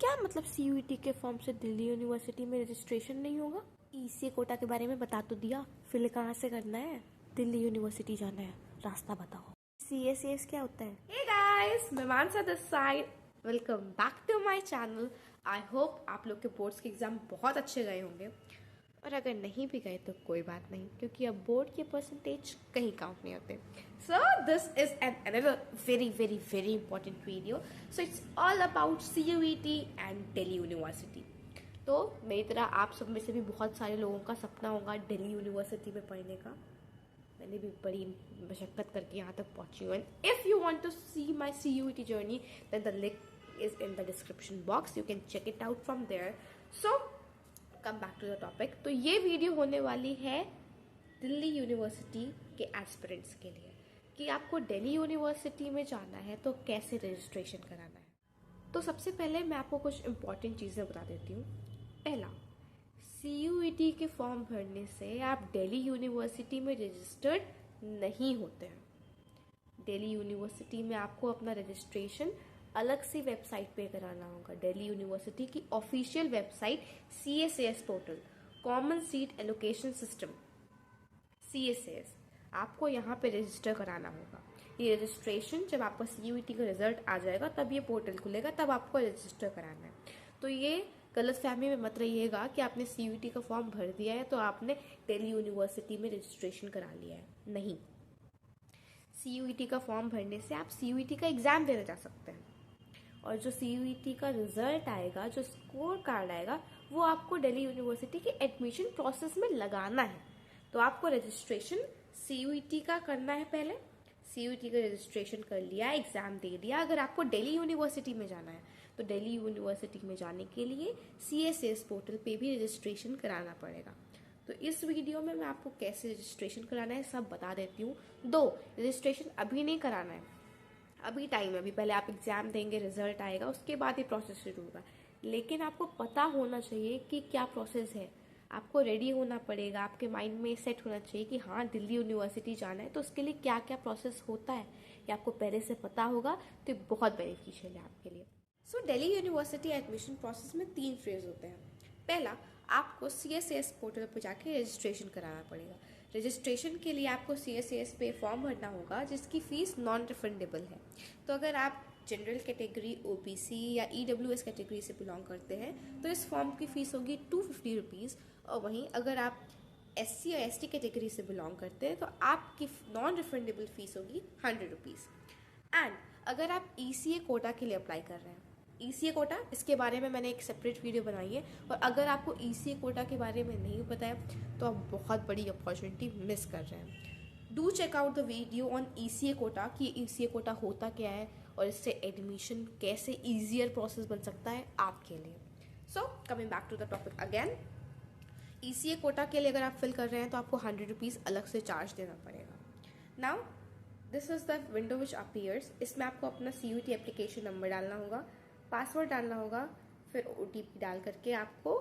क्या मतलब CUET के फॉर्म से दिल्ली यूनिवर्सिटी में रजिस्ट्रेशन नहीं होगा? ECA कोटा के बारे में बता तो दिया, फिर कहाँ से करना है? दिल्ली यूनिवर्सिटी जाना है, रास्ता बताओ। CSAS क्या होता है? Hey guys, मैं Mansa this side. Welcome back to my channel. I hope आप लोग के बोर्ड्स के एग्जाम बहुत अच्छे गए होंगे, और अगर नहीं भी गए तो कोई बात नहीं, क्योंकि अब बोर्ड के परसेंटेज कहीं काउंट नहीं होते। So this is an another very very very important video. So it's all about CUET and Delhi university. तो मेरी तरह आप सब में से भी बहुत सारे लोगों का सपना होगा दिल्ली यूनिवर्सिटी में पढ़ने का। मैंने भी बड़ी मशक्कत करके यहाँ तक पहुंची हूँ। If you want to see my CUET journey then the link is in the description box, you can check it out from there. So come back to the topic. तो ये वीडियो होने वाली है दिल्ली यूनिवर्सिटी के aspirants के लिए, कि आपको दिल्ली यूनिवर्सिटी में जाना है तो कैसे रजिस्ट्रेशन कराना है। तो सबसे पहले मैं आपको कुछ इंपॉर्टेंट चीज़ें बता देती हूँ। पहला, CUET के फॉर्म भरने से आप दिल्ली यूनिवर्सिटी में रजिस्टर्ड नहीं होते हैं। दिल्ली यूनिवर्सिटी में आपको अपना रजिस्ट्रेशन अलग से वेबसाइट पे कराना होगा। दिल्ली यूनिवर्सिटी की official website CSAS portal, common seat allocation system, CSAS, आपको यहाँ पे रजिस्टर कराना होगा। ये रजिस्ट्रेशन जब आपका CUET का रिजल्ट आ जाएगा तब ये पोर्टल खुलेगा, तब आपको रजिस्टर कराना है। तो ये गलतफहमी में मत रहिएगा कि आपने CUET का फॉर्म भर दिया है तो आपने दिल्ली यूनिवर्सिटी में रजिस्ट्रेशन करा लिया है। नहीं, CUET का फॉर्म भरने से आप CUET का एग्जाम देने जा सकते हैं, और जो CUET का रिजल्ट आएगा, जो स्कोर कार्ड आएगा, वो आपको दिल्ली यूनिवर्सिटी के एडमिशन प्रोसेस में लगाना है। तो आपको रजिस्ट्रेशन CUET का करना है पहले। CUET का रजिस्ट्रेशन कर लिया, एग्जाम दे दिया। अगर आपको दिल्ली यूनिवर्सिटी में जाना है तो दिल्ली यूनिवर्सिटी में जाने के लिए CSAS पोर्टल पे भी रजिस्ट्रेशन कराना पड़ेगा। तो इस वीडियो में मैं आपको कैसे रजिस्ट्रेशन कराना है सब बता देती हूँ। रजिस्ट्रेशन अभी नहीं कराना है, अभी टाइम है। अभी पहले आप एग्जाम देंगे, रिजल्ट आएगा, उसके बाद ये प्रोसेस शुरू होगा। लेकिन आपको पता होना चाहिए कि क्या प्रोसेस है। आपको रेडी होना पड़ेगा, आपके माइंड में सेट होना चाहिए कि हाँ दिल्ली यूनिवर्सिटी जाना है, तो उसके लिए क्या क्या प्रोसेस होता है ये आपको पहले से पता होगा, तो ये बहुत बेनिफिशियल है आपके लिए। सो दिल्ली यूनिवर्सिटी एडमिशन प्रोसेस में 3 फेज होते हैं। पहला, आपको CSAS पोर्टल पर जाके रजिस्ट्रेशन कराना पड़ेगा। रजिस्ट्रेशन के लिए आपको CSAS पे फॉर्म भरना होगा जिसकी फ़ीस नॉन रिफंडेबल है। तो अगर आप जनरल कैटेगरी, OBC या EWS कैटेगरी से बिलोंग करते हैं तो इस फॉर्म की फ़ीस होगी 250 रुपीज़, और वहीं अगर आप SC या ST कैटेगरी से बिलोंग करते हैं तो आपकी नॉन रिफंडेबल फ़ीस होगी 100 रुपीज़। एंड अगर आप ECA कोटा के लिए अप्लाई कर रहे हैं, ECA कोटा, इसके बारे में मैंने एक सेपरेट वीडियो बनाई है, और अगर आपको ECA कोटा के बारे में नहीं पता है तो आप बहुत बड़ी अपॉर्चुनिटी मिस कर रहे हैं। Do check out the video on ECA quota कि ECA कोटा होता क्या है और इससे एडमिशन कैसे ईजियर प्रोसेस बन सकता है आपके लिए। So coming back to the topic again, ECA quota के लिए अगर आप फिल कर रहे हैं तो आपको 100 रुपीज़ अलग से चार्ज देना पड़ेगा। Now this is the window which appears. इसमें आपको अपना CUET एप्लीकेशन नंबर डालना होगा, पासवर्ड डालना होगा, फिर OTP डाल करके आपको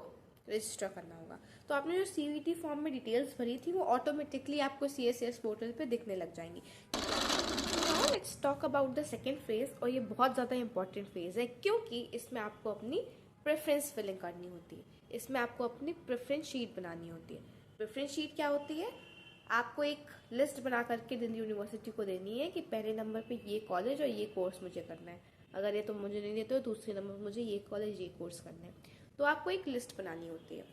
रजिस्टर करना होगा। तो आपने जो CUET फॉर्म में डिटेल्स भरी थी वो ऑटोमेटिकली आपको CSAS पोर्टल पे दिखने लग जाएंगी। Now let's talk about the second phase, और ये बहुत ज़्यादा इंपॉर्टेंट फेज है क्योंकि इसमें आपको अपनी प्रेफरेंस फिलिंग करनी होती है। इसमें आपको अपनी प्रेफरेंस शीट बनानी होती है। प्रेफरेंस शीट क्या होती है? आपको एक लिस्ट बना करके दिल्ली यूनिवर्सिटी को देनी है कि पहले नंबर पे ये कॉलेज और ये कोर्स मुझे करना है, अगर ये तुम मुझे नहीं देते हो दूसरे नंबर पर मुझे ये कॉलेज ये कोर्स करना है। तो आपको एक लिस्ट बनानी होती है।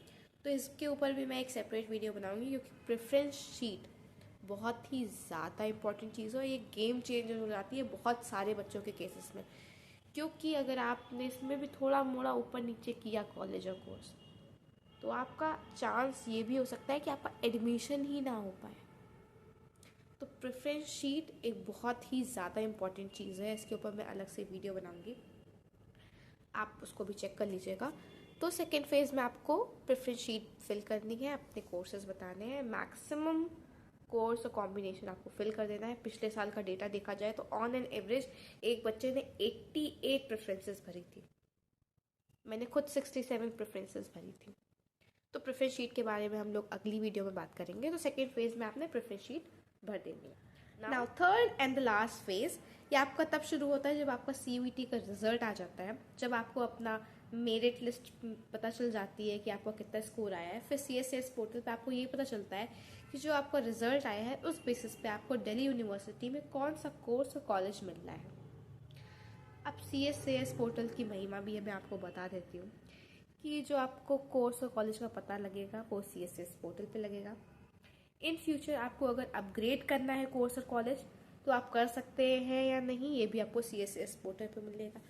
तो इसके ऊपर भी मैं एक सेपरेट वीडियो बनाऊंगी, क्योंकि प्रेफरेंस शीट बहुत ही ज़्यादा इंपॉर्टेंट चीज़ है। ये गेम चेंजर हो जाती है बहुत सारे बच्चों के केसेस में, क्योंकि अगर आपने इसमें भी थोड़ा मोड़ा ऊपर नीचे किया कॉलेज और कोर्स तो आपका चांस ये भी हो सकता है कि आपका एडमिशन ही ना हो पाए। तो प्रेफरेंस शीट एक बहुत ही ज़्यादा इंपॉर्टेंट चीज़ है, इसके ऊपर मैं अलग से वीडियो बनाऊंगी, आप उसको भी चेक कर लीजिएगा। तो सेकेंड फेज़ में आपको प्रेफरेंस शीट फिल करनी है, अपने कोर्सेज बताने हैं, मैक्सिमम कोर्स और कॉम्बिनेशन आपको फिल कर देना है। पिछले साल का डेटा देखा जाए तो ऑन एन एवरेज एक बच्चे ने 88 प्रेफरेंसेस भरी थी। मैंने खुद 67 प्रेफरेंसेस भरी थी। तो प्रेफरेंस शीट के बारे में हम लोग अगली वीडियो में बात करेंगे। तो सेकेंड फेज में आपने प्रेफरेंस शीट भर देनी है। Now third and the last phase, ये आपका तब शुरू होता है जब आपका CUET का रिजल्ट आ जाता है, जब आपको अपना मेरिट लिस्ट पता चल जाती है कि आपका कितना स्कोर आया है। फिर CSCS पोर्टल पे आपको ये पता चलता है कि जो आपका रिजल्ट आया है उस बेसिस पे आपको दिल्ली यूनिवर्सिटी में कौन सा कोर्स और कॉलेज मिल रहा है। अब CSCS पोर्टल की महिमा भी है, मैं आपको बता देती हूँ कि जो आपको कोर्स और कॉलेज का पता लगेगा वो CSCS पोर्टल पे लगेगा। इन फ्यूचर आपको अगर अपग्रेड करना है कोर्स और कॉलेज तो आप कर सकते हैं या नहीं, ये भी आपको CSCS पोर्टल पे मिलेगा।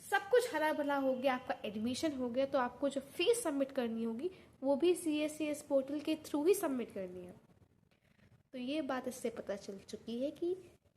सब कुछ हरा भरा हो गया, आपका एडमिशन हो गया, तो आपको जो फीस सबमिट करनी होगी वो भी CSCS पोर्टल के थ्रू ही सबमिट करनी है। तो ये बात इससे पता चल चुकी है कि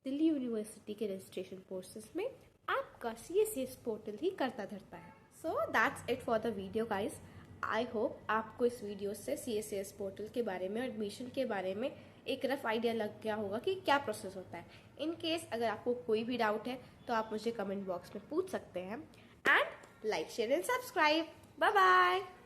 दिल्ली यूनिवर्सिटी के रजिस्ट्रेशन प्रोसेस में आपका CSCS पोर्टल ही करता धरता है। So that's it for the video guys. I hope आपको इस वीडियो से CSCS पोर्टल के बारे में, एडमिशन के बारे में एक रफ आइडिया लग गया होगा कि क्या प्रोसेस होता है। इन केस अगर आपको कोई भी डाउट है तो आप मुझे कमेंट बॉक्स में पूछ सकते हैं। And like, share and subscribe. Bye bye.